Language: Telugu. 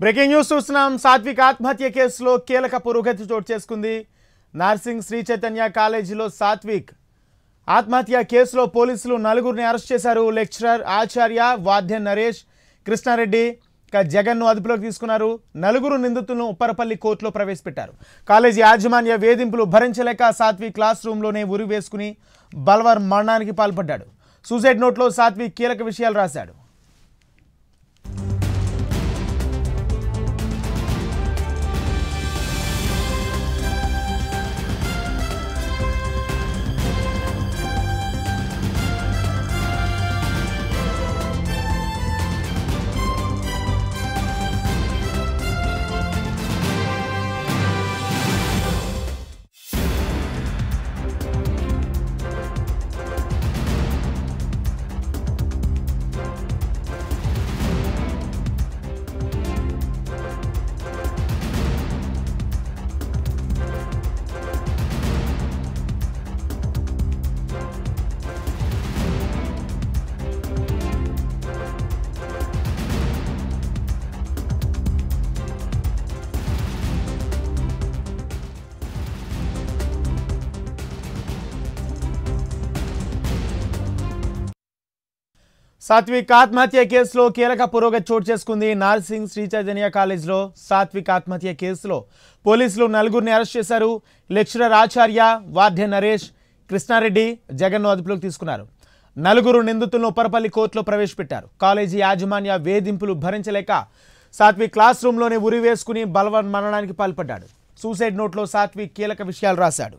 బ్రేకింగ్ న్యూస్ చూస్తున్నాం. సాత్విక్ ఆత్మహత్య కేసులో కీలక పురోగతి చోటు చేసుకుంది. నార్సింగ్ శ్రీ చైతన్య కాలేజీలో సాత్విక్ ఆత్మహత్య కేసులో పోలీసులు నలుగురిని అరెస్ట్ చేశారు. లెక్చరర్ ఆచార్య, వాద్యం నరేష్, కృష్ణారెడ్డి, జగన్ను అదుపులోకి తీసుకున్నారు. నలుగురు నిందితులను ఉప్పరపల్లి కోర్టులో ప్రవేశపెట్టారు. కాలేజీ యాజమాన్య వేధింపులు భరించలేక సాత్విక్ క్లాస్ రూమ్లోనే ఉరి వేసుకుని బల్వర్ మరణానికి పాల్పడ్డాడు. సూసైడ్ నోట్లో సాత్విక్ కీలక విషయాలు రాశాడు. సాత్విక్ ఆత్మహత్య కేసులో కీలక పురోగతి చోటు చేసుకుంది. నార్సింగ్ శ్రీ చైతన్య కాలేజీలో సాత్విక్ ఆత్మహత్య కేసులో పోలీసులు నలుగురిని అరెస్ట్ చేశారు. లెక్చరర్ ఆచార్య, వాద్యం నరేష్, కృష్ణారెడ్డి, జగన్ను అదుపులోకి తీసుకున్నారు. నలుగురు నిందితులను ఉప్పరపల్లి కోర్టులో ప్రవేశపెట్టారు. కాలేజీ యాజమాన్య వేధింపులు భరించలేక సాత్విక్ క్లాస్ రూమ్లోనే ఉరి వేసుకుని బల్వన్ మరణానికి పాల్పడ్డాడు. సూసైడ్ నోట్లో సాత్విక్ కీలక విషయాలు రాశాడు.